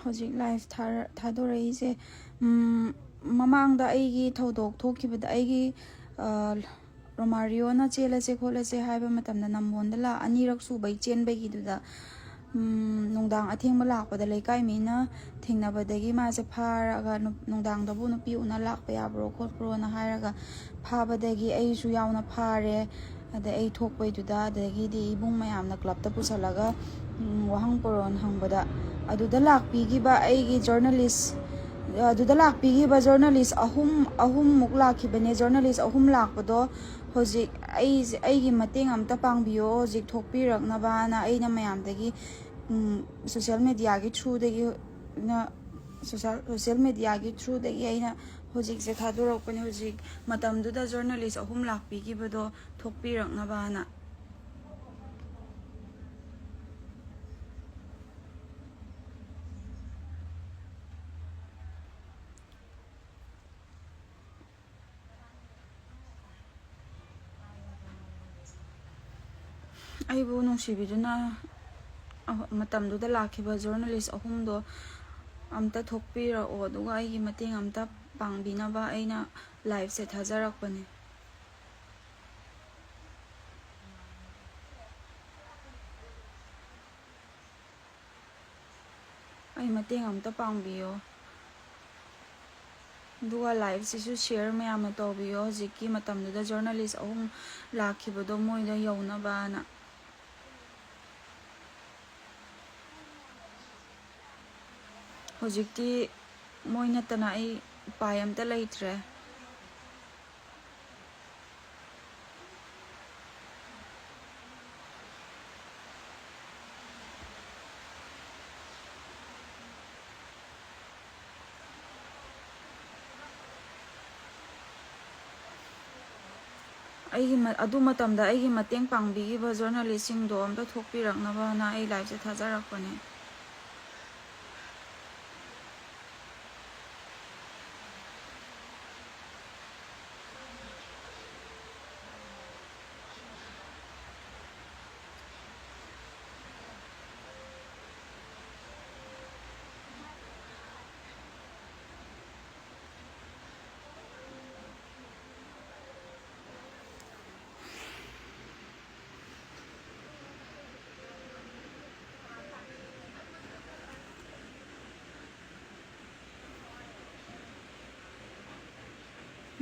ꯍꯧꯖꯤꯛ ꯂꯥꯏꯐ ꯊꯥꯗꯣꯔꯛꯏꯁꯦ ꯃꯃꯥꯡꯗ ꯑꯩꯒꯤ ꯊꯧꯗꯣꯛ ꯊꯣꯛꯈꯤꯕꯗ ꯑꯩꯒꯤ ꯔꯣꯃꯥꯔꯤꯑꯣꯅ ꯆꯦꯜꯂꯁꯦ ꯈꯣꯠꯂꯁꯦ ꯍꯥꯏꯕ ꯃꯇꯝꯗ ꯅꯝꯕꯣꯟꯗ ꯑꯅꯤꯔꯛ ꯁꯨꯕꯩ ꯆꯦꯟꯕꯒꯤꯗꯨꯗ ꯅꯨꯡꯗꯥꯡ ꯑꯊꯦꯡꯕ ꯂꯥꯛꯄꯗ ꯂꯩꯀꯥꯏ ꯃꯤꯅ ꯊꯦꯡꯅꯕꯗꯒꯤ ꯃꯥꯁꯦ ꯐꯥꯔꯒ ꯅꯨꯡꯗꯥꯡꯗꯕꯨ ꯅꯨꯄꯤ ꯎꯅ ꯂꯥꯛꯄ ꯌꯥꯕ꯭ꯔꯣ ꯈꯣꯠꯄ꯭ꯔꯣꯅ ꯍꯥꯏꯔꯒ ꯐꯥꯕꯗꯒꯤ ꯑꯩꯁꯨ ꯌꯥꯎꯅ ꯐꯥꯔꯦ. ꯑꯗꯩ ꯑꯩ ꯊꯣꯛꯄꯩꯗꯨꯗ ꯑꯗꯒꯤꯗꯤ ꯏꯕꯨꯡ ꯃꯌꯥꯝꯅ ꯀ꯭ꯂꯕꯇ ꯄꯨꯁꯜꯂꯒ ꯋꯥꯍꯪ ꯄꯣꯔꯣꯟ ꯍꯪꯕꯗ ꯑꯗꯨꯗ ꯂꯥꯛꯄꯤꯈꯤꯕ ꯑꯩꯒꯤ ꯖꯔꯅꯦꯂꯤꯁ ꯑꯍꯨꯝꯃꯨꯛ ꯂꯥꯛꯈꯤꯕꯅꯦ. ꯖꯔꯅꯦꯂꯤꯁ ꯑꯍꯨꯝ ꯂꯥꯛꯄꯗꯣ ꯍꯧꯖꯤꯛ ꯑꯩꯒꯤ ꯃꯇꯦꯡ ꯑꯝꯇ ꯄꯥꯡꯕꯤꯌꯣ ꯍꯧꯖꯤꯛ ꯊꯣꯛꯄꯤꯔꯛꯅꯕꯅ ꯑꯩꯅ ꯃꯌꯥꯝꯗꯒꯤ ꯁꯣꯁꯤꯌꯦꯜ ꯃꯦꯗꯤꯌꯥꯒꯤ ꯊ꯭ꯔꯨꯗꯒꯤ ꯑꯩꯅ ꯍꯧꯖꯤꯛꯁꯦ ꯊꯥꯗꯣꯔꯛꯄꯅꯦ. ꯍꯧꯖꯤꯛ ꯃꯇꯝꯗꯨꯗ ꯖꯔꯅꯦꯂꯤꯁ ꯑꯍꯨꯝ ꯂꯥꯛꯄꯤꯈꯤꯕꯗꯣ ꯊꯣꯛꯄꯤꯔꯛꯅꯕꯅ. ꯑꯩꯕꯨ ꯅꯨꯡꯁꯤꯕꯤꯗꯨꯅ ꯃꯇꯝꯗꯨꯗ ꯂꯥꯛꯈꯤꯕ ꯖꯔꯅꯦꯂꯤꯁ ꯑꯍꯨꯝꯗꯣ ꯑꯝꯇ ꯊꯣꯛꯄꯤꯔꯛꯑꯣ ꯑꯗꯨꯒ ꯑꯩꯒꯤ ꯃꯇꯦꯡ ꯑꯝꯇ ꯄꯥꯡꯕꯤꯅꯕ ꯑꯩꯅ ꯂꯥꯏꯐꯁꯦ ꯊꯥꯖꯔꯛꯄꯅꯦ. ꯑꯩ ꯃꯇꯦꯡ ꯑꯝꯇ ꯄꯥꯡꯕꯤꯌꯣ ꯑꯗꯨꯒ ꯂꯥꯏꯐꯁꯤꯁꯨ ꯁꯤꯌꯔ ꯃꯌꯥꯝꯅ ꯇꯧꯕꯤꯌꯣ. ꯍꯧꯖꯤꯛꯀꯤ ꯃꯇꯝꯗꯨꯗ ꯖꯔꯅꯦꯂꯤꯁ ꯑꯍꯨꯝ ꯂꯥꯛꯈꯤꯕꯗꯣ ꯃꯣꯏꯗ ꯌꯧꯅꯕꯅ. ꯍꯧꯖꯤꯛꯇꯤ ꯃꯣꯏ ꯅꯠꯇꯅ ꯑꯩ ꯎꯄꯥꯏ ꯑꯝꯇ ꯂꯩꯇ꯭ꯔꯦ. ꯑꯗꯨ ꯃꯇꯝꯗ ꯑꯩꯒꯤ ꯃꯇꯦꯡ ꯄꯥꯡꯕꯤꯈꯤꯕ ꯖꯔꯅꯦꯂꯤꯁꯁꯤꯡꯗꯣ ꯑꯝꯇ ꯊꯣꯛꯄꯤꯔꯛꯅꯕꯅ ꯑꯩ ꯂꯥꯏꯐꯁꯦ ꯊꯥꯖꯔꯛꯄꯅꯦ.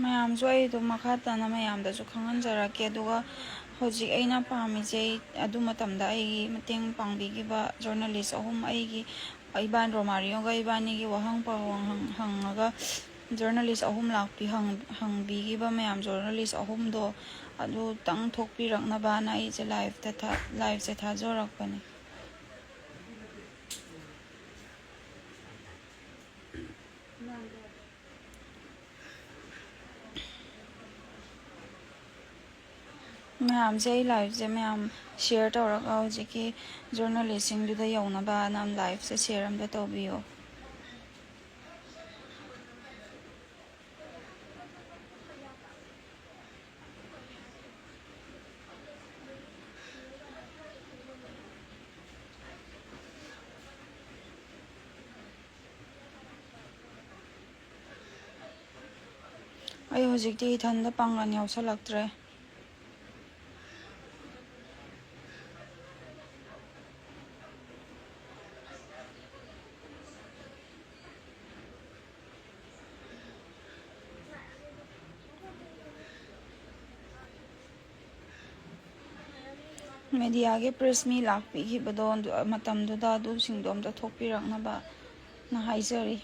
ꯃꯌꯥꯝꯁꯨ ꯑꯩ ꯑꯗꯨꯝ ꯃꯈꯥ ꯇꯥꯅ ꯃꯌꯥꯝꯗꯁꯨ ꯈꯪꯍꯟꯖꯔꯛꯀꯦ. ꯑꯗꯨꯒ ꯍꯧꯖꯤꯛ ꯑꯩꯅ ꯄꯥꯝꯃꯤꯁꯦ ꯑꯗꯨ ꯃꯇꯝꯗ ꯑꯩꯒꯤ ꯃꯇꯦꯡ ꯄꯥꯡꯕꯤꯈꯤꯕ ꯖꯔꯅꯦꯂꯤꯁ ꯑꯍꯨꯝ ꯔꯣꯃꯥꯔꯤꯑꯣꯒ ꯏꯕꯥꯅꯤꯒꯤ ꯋꯥꯍꯪ ꯄꯥꯎꯍꯪ ꯍꯪꯉꯒ ꯖꯔꯅꯦꯂꯤꯁ ꯑꯍꯨꯝ ꯍꯪꯕꯤꯈꯤꯕ ꯃꯌꯥꯝ ꯖꯔꯅꯦꯂꯤꯁ ꯑꯍꯨꯝꯗꯣ ꯑꯗꯨꯇꯪ ꯊꯣꯛꯄꯤꯔꯛꯅꯕꯅ ꯑꯩꯁꯦ ꯂꯥꯏꯐꯁꯦ ꯊꯥꯖꯔꯛꯄꯅꯦ. ꯃꯌꯥꯝꯁꯦ ꯑꯩ ꯂꯥꯏꯐꯁꯦ ꯃꯌꯥꯝ ꯁꯤꯌꯔ ꯇꯧꯔꯒ ꯍꯧꯖꯤꯛꯀꯤ ꯖꯔꯅꯦꯂꯤꯁꯁꯤꯡꯗꯨꯗ ꯌꯧꯅꯕꯅ ꯂꯥꯏꯐꯁꯦ ꯁꯤꯌꯔ ꯑꯝꯇ ꯇꯧꯕꯤꯌꯣ. ꯑꯩ ꯍꯧꯖꯤꯛꯇꯤ ꯏꯊꯟꯗ ꯄꯥꯡꯒꯜ ꯌꯥꯎꯁꯜꯂꯛꯇ꯭ꯔꯦ. ꯃꯦꯗꯤꯌꯥꯒꯤ ꯄ꯭ꯔꯦꯁ ꯃꯤ ꯂꯥꯛꯄꯤꯈꯤꯕꯗꯣ ꯃꯇꯝꯗꯨꯗ ꯑꯗꯨꯁꯤꯡꯗꯣ ꯑꯝꯇ ꯊꯣꯛꯄꯤꯔꯛꯅꯕꯅ ꯍꯥꯏꯖꯔꯤ.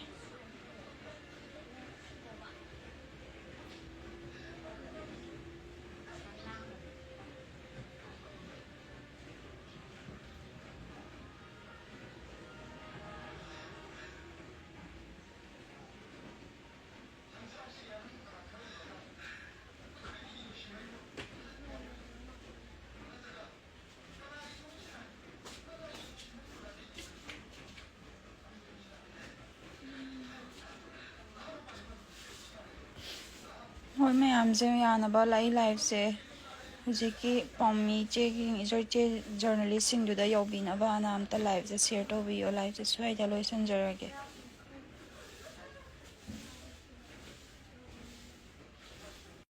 ꯍꯣꯏ ꯃꯌꯥꯝꯁꯦ ꯌꯥꯅꯕ ꯂꯥꯏꯐꯁꯦ ꯍꯧꯖꯤꯛꯀꯤ ꯄꯥꯎꯃꯤ ꯆꯦꯒꯤ ꯏꯆꯦ ꯖꯔꯅꯦꯂꯤꯁꯁꯤꯡꯗꯨꯗ ꯌꯧꯕꯤꯅꯕꯅ ꯑꯝꯇ ꯂꯥꯏꯚꯁꯦ ꯁꯦꯌꯔ ꯇꯧꯕꯤꯌꯣ ꯂꯥꯏꯚꯁꯦ ꯁ꯭ꯋꯥꯏꯗ ꯂꯣꯏꯁꯤꯟꯖꯔꯒꯦ